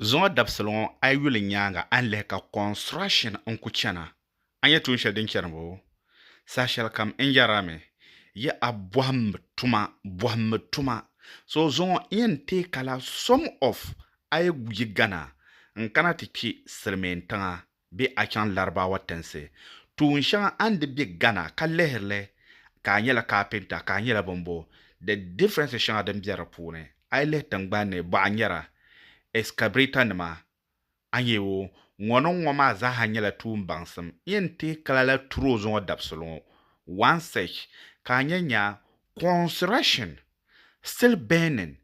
Zonga dabsalon ay yuli nyanga an lehka construction an kuchana. Anya tun shel din bo. Sa shel kam en yarame. Ya a boham tuma. So zonga yen te kala some of ay gana. Nkana tiki silmen be akan larba watense. Tun shanga an de big gana ka leherle ka nyela carpenter ka nyela bombo. The difference shanga dem biara pune. Ay leh tangbane ba anyara. Excavator nima anyewo ngono ngoma za hanyela bangsam yente kala turo zonga dabsolo one sech kanyanya construction still burning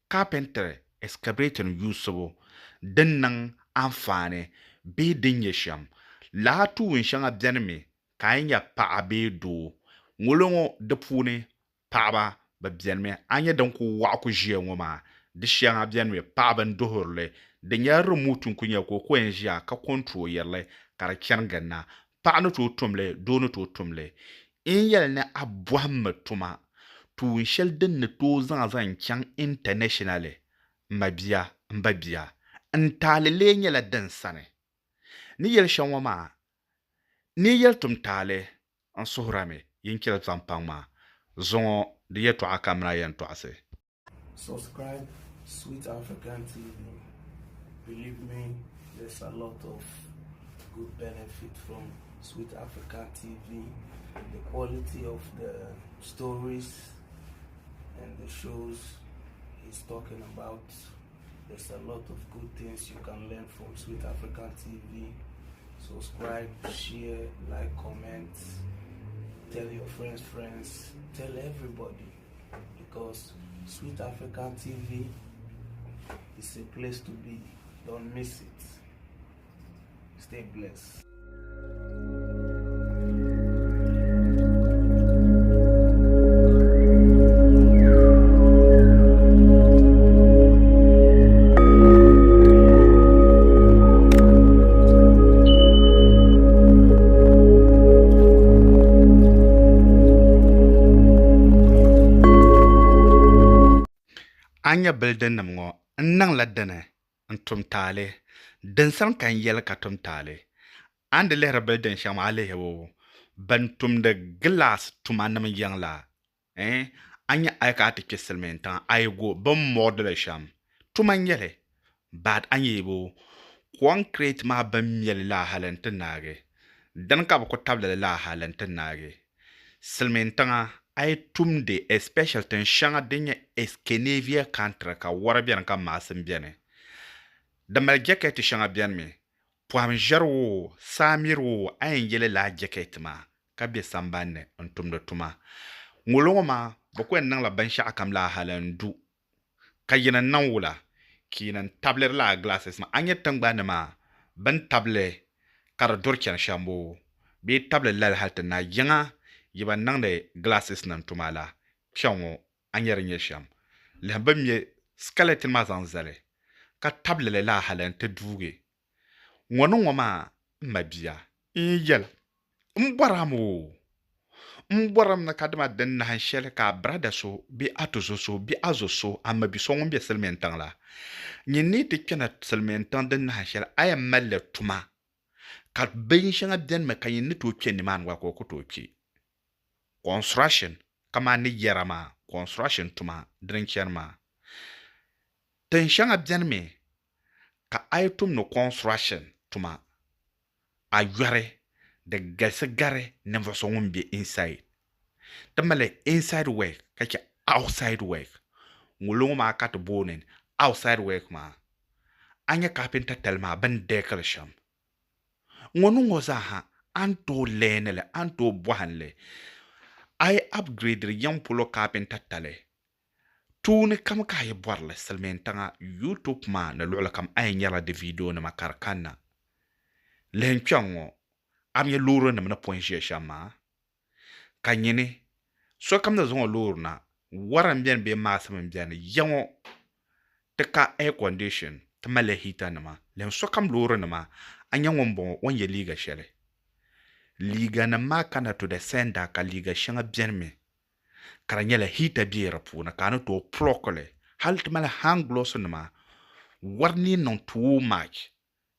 carpenter excavator usable dinnan amfane be dinye sham la tu winshanga byanme kanya pa be do ngolongo de pune paaba ba byanme anya dan ku wa ku jiya ngoma de shianga byanme paaba ndohorle de nyar mutun kunya ko enjia ka control yerle kara kyanganna paanu to tumle dono to tumle in yel ne abwam tuma tu shel den ne to zan kyang internationally mabia mbabia ntale le nyela den sane ni yel shanwa ma ni yel tum tale an suhrame yinkel zampangma zon de yeto akamra yan to ase. Subscribe Sweet African TV. Believe me, there's a lot of good benefit from Sweet African TV. The quality of the stories and the shows he's talking about. There's a lot of good things you can learn from Sweet African TV. Subscribe, share, like, comment, tell your friends, tell everybody, because Sweet African TV is a place to be. Don't miss it. Stay blessed. Anya bilden namngo nnang la dene ntum tale den san kan yel ka tum tale ande lehra bilden shama ale hewo bantum de glass tumanam yang la anya ay ka ati keselmenta ay go bam modle sham tuman yele bad anye bo concrete ma bam yel la halantin nage dan ka ko table la halantin nage selmenta ay tumde special ten shanga denya eskenevia kantra ka warabian ka masim biane damal jacket shanga bian me poam jarwo samirwo ay yele la jacket ma ka be sambanne on tumdo tuma ngolongo ma boko nang la bansha akam la halandu ka yina nan wula kinan tabler la glasses ma anya tangba ma ban table kar dorkian shambo be table la halta na yanga yiba nang de glasses nan tumala pyango anyar nyesham le bamye skeleton ma zanzale ka table le la halan te duge ngono ngoma mabia yel mboram na kadma den na hanshel ka brada so bi atozo so bi azoso amma bi so ngombe selmentan la nyini te kena selmentan den na hanshel ayam malle tuma ka bin shanga den me kayin ni to keni man wa ko to ki construction kama ni yerama construction tuma drinkian ma ten shanga bien me ka aitum no construction tuma ayare de gare never so be inside tamale inside work kake outside work ngulungu ma kat bonen outside work ma anya carpenter telma ban dekel sham ngonu ngoza ha anto lenele anto bohanle I upgrade young polo carpenter tale. Tune kam ka ye borle selmentanga YouTube ma na lola kam ay nyala de video na makarkana. Len chango am ye luro na point shama. Kanyene so kam na zongo luro na waran bien be masam bien yango teka air condition tamale hita na ma. Len so kam luro na ma anyango mbon wanye liga shele. Liga na makana to the sender ka liga shanga bien me karanyela hita biera puna kana to prokole halt mala hang gloss na ma warni non too much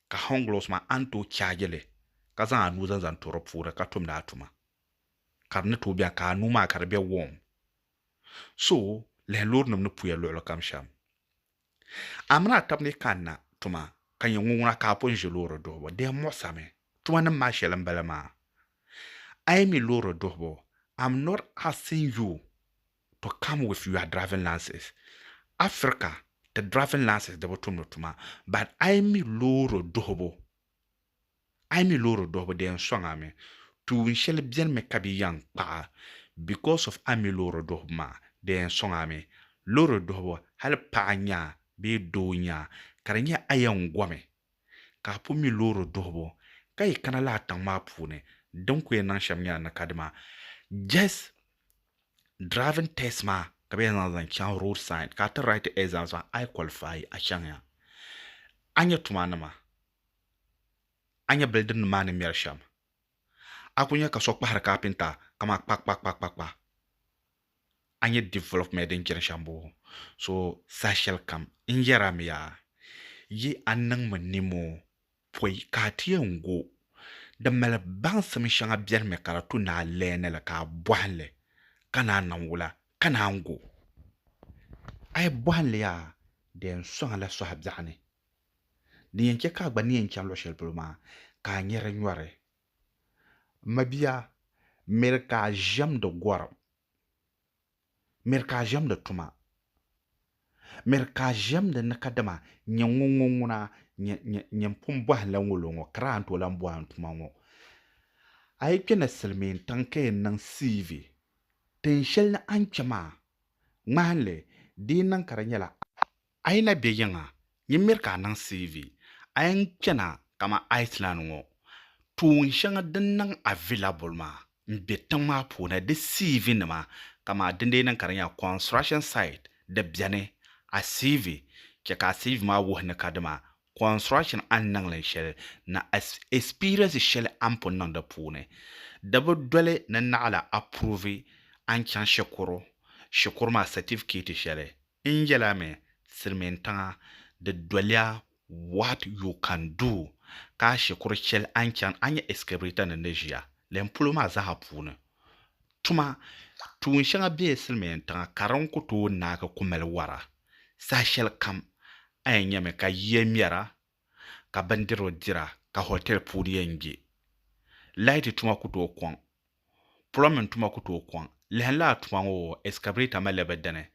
ka honglos ma anto chagele ka za anu zan torop fura ka tum da atuma karne to bia ka anu ma kar bia wom so le lor nam no puya lo kam sham amna tabni kanna tuma kan yunguna ka pon jeloro do de mo same tuma na ma shelan balama I mi loro do I'm not asking you to come with your driving license Africa the driving license the bottom no tuma but I mi loro do de nsonga me tu shall bien me kabi yang pa because of ami loro do ma de nsonga me loro do hal pa nya be do nya karanya ayan gwame ka pu mi loro do kai kana la tang ma pune don ku nan sham nya na kadma just driving test ma ka be na zan chan road sign ka ta right exams ma I qualify a chanya anya tumana ma anya building ma ne mer sham akunya ka sok har kapinta kama pak anya development din kin shambo so social cam injera miya yi annang manimo poi ka tiyango da mala ban sam shanga biar me karatu na lene la ka bwanle kana nan wula kana ngo ay bwanle ya den so la so habjane ni yanke ka gba ni yanke lo shel pluma ka nyere nyware mabia merka jam de gwaram merka jam de tuma merka jam de nakadama nyangunguna nyampum bwahla ngolongo kranto la mbwan tuma ngo ay kena selmin tanke nan CV ten shel na anchama manle dinan karanyala ay na beyanga nyimirka nan CV ay kena kama Iceland ngo tun shanga dinnan available ma mbetan ma puna de CV nama kama dinde nan karanya construction site da biane a CV ke ka CV ma wo na kadama construction an nan le shel na experience shel ampon nan da pune dabo dole na nala approve an kan shekuro ma certificate shele injela me sirmenta de dolia what you can do ka shekuro shel an kan anya escabrita na nejia lempulo ma za hapune tuma tun shanga be sirmenta karan ko to na ka kumel wara sa shel kam anya me ka yemiara ka bandiro dira ka hotel pudi yengi light tuma kuto kwon plumbing tuma kuto kwon lehla tuma o excavator ma lebedane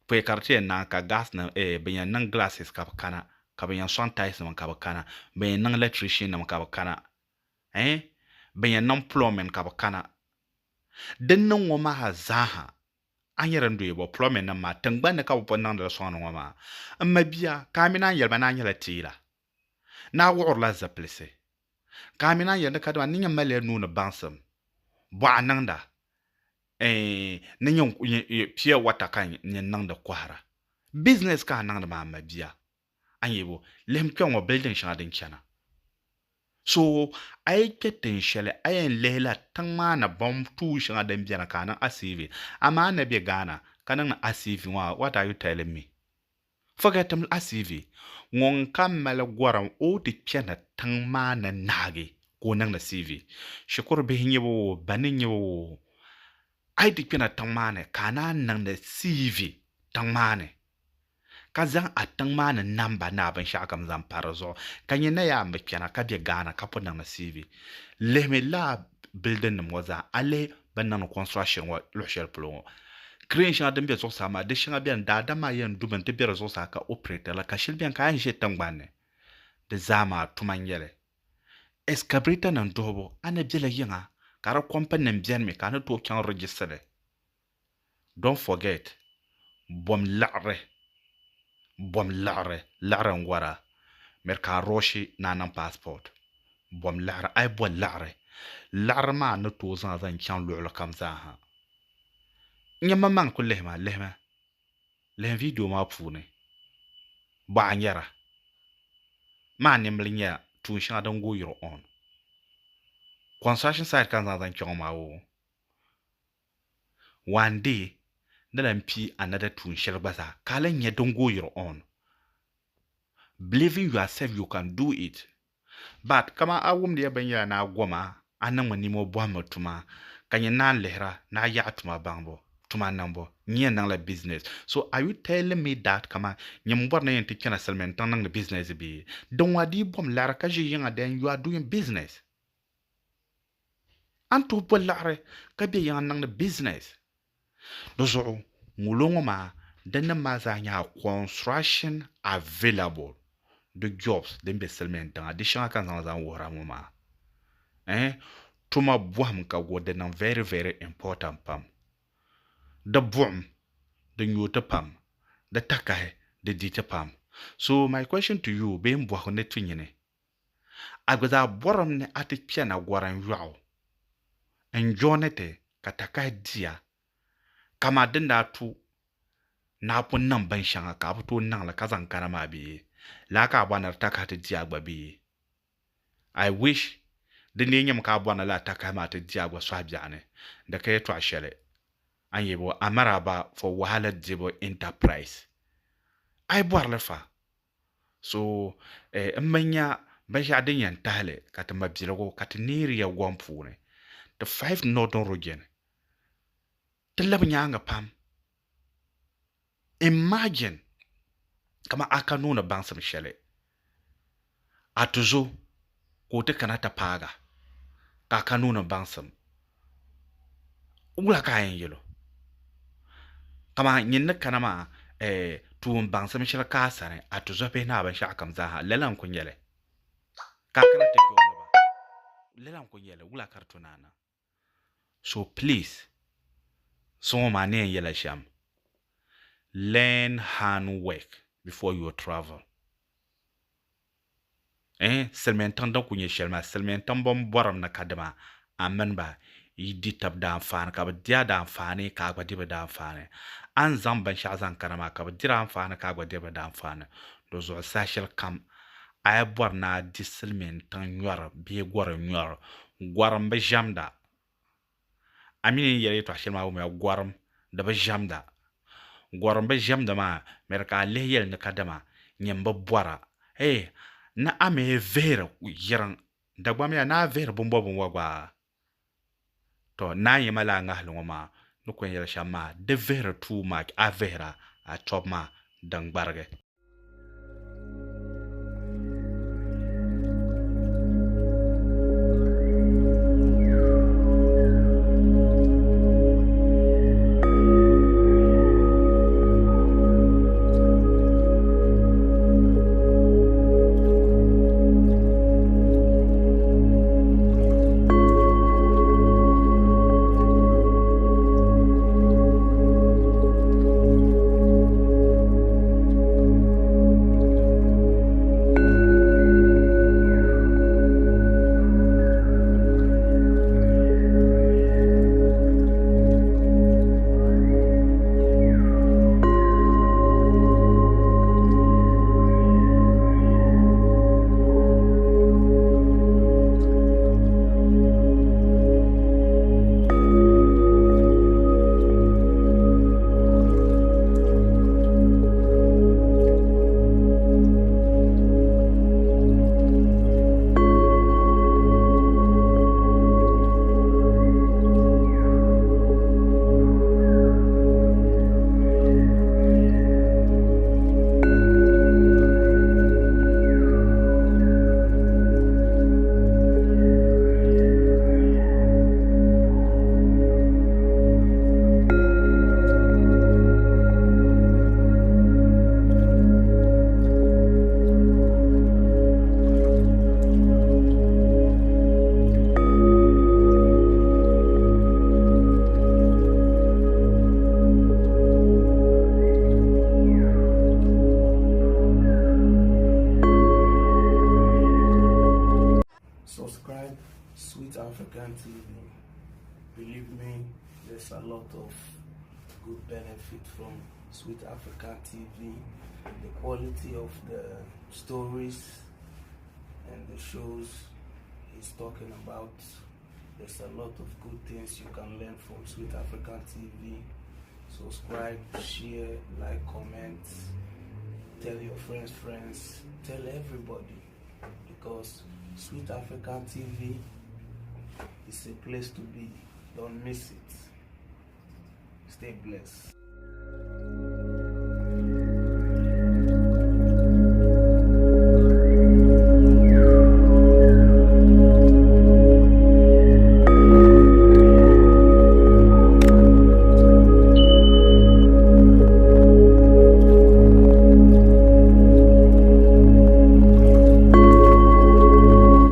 pe carte na ka gas na benyan nan glasses ka kana ka benyan sanitize man ka kana benyan nan electrician na ka kana benyan nan plumbing ka kana den nan wo ma hazaha anyere ndo yebo plumbing na ma tangba ne ka bo nan da so no ma amma biya kamina yelba na anyela tila na wor la zaplese kamina yende kadwa ninya male nu na bansam bwa nanda ninyon pia wata kan nyen nanda kwara business ka nanda ma mabia anyebo lem kyon wo building sha din chana so ay keten shele ay lela tangma na bom tu sha din biana kana asivi ama na be gana kana na asivi what are you telling me forget them asivi ngon kammala gwaram o de piana tangma na nage ko nang na CV shukur be hinyewo banin yewo ai de piana tangma ne kana nang na CV tangma ne kazan atangma na namba na ban sha kam zan parazo kanye na ya mbe piana ka de gana ka pon na CV leme la building na moza ale banan construction wa lo shel plo creation adam be so sama de shinga bien da dama yan duban te be so ka operator la ka shil bien ka anje tangbane de zama tumanyele escabrita nan dobo ana bela yinga kara company nan bien me kana to kyan register don't forget bom lare ngwara merka roshi nanan passport bom lare ay bo lare ma na to zan kyan lo kam za ha nyama man ko lehma leh video ma pune ba nyara ma nimlinya tun sha dan go your on construction site kan zan kyan ma wo one day na lampi another tun shel gbaza kalan ya dan go your on believing yourself you can do it. But kama awum dia banya na agwama anang manimo bwama tuma kanya na lehra na ya tuma bangbo tuma nambo nye nang la business. So are you telling me that kama nyambor na yenti kana selmen tan nang la business bi don wadi bom lara ka je yanga then you are doing business. Anto bolare ka be yang nang la business. Dozo mulongo ma dana mazanya construction available. The jobs den be selmen tan additional kan zan wora mama. Tuma buam ka go den very very important pam. The boom, the nyota pam, the takai, the dita pam. So my question to you, being buahone twinyene. Agwaza boram ne ati piana gwaran yao. Enjonete katakai dia. Kama denda tu na pun nang ban shanga ka tu nang la kazan kanama bi. La ka bwana takati dia gwa bi. I wish the ninyam ka bwana la takama te dia gwa swabiane. Da kay to ashele. Anyebo amaraba for wahala dibo enterprise. I boar fa. So manya basha den yan tale kata mabzilago kata niri ya wampune. The 5 northern region. The labanyanga pam. Imagine kama akanuna bansam shele. Atuzo kote kanata paga. Kakanuna bansam. Ula kayen yelo. Kama nyinna kanama tuun bangsam shira kasare atuzo pe na ban sha kam zaha lelan kunyele. Kakana te gona ba. Lelan kunyele ula kartunana. So please, so mane yela sham. Learn handwork before you travel. Selmentan don kunye shelma selmentan bom boram na kadama amen ba yidi tab dan fan ka ba dia dan fane ka ba diba dan fane an zam ban sha zan karama ka ba dira fane ka ba diba dan fane do zo sashel kam ay bor na di selmentan nyor bi gor nyor goram ba jamda amini yere to shelma wo me goram da ba jamda goram ba jamda ma merka lehel na kadama nyamba bora na ame vera yiran da gbam ya na vera bombo bombo gba to na yema la nga hlo ma no kwen yela shama de vera too much a vera a chop ma dang barge. Sweet African TV. Believe me, there's a lot of good benefit from Sweet African TV. The quality of the stories and the shows he's talking about. There's a lot of good things you can learn from Sweet African TV. Subscribe, share, like, comment. tell your friends, tell everybody, because Sweet African TV is a place to be. Don't miss it. Stay blessed.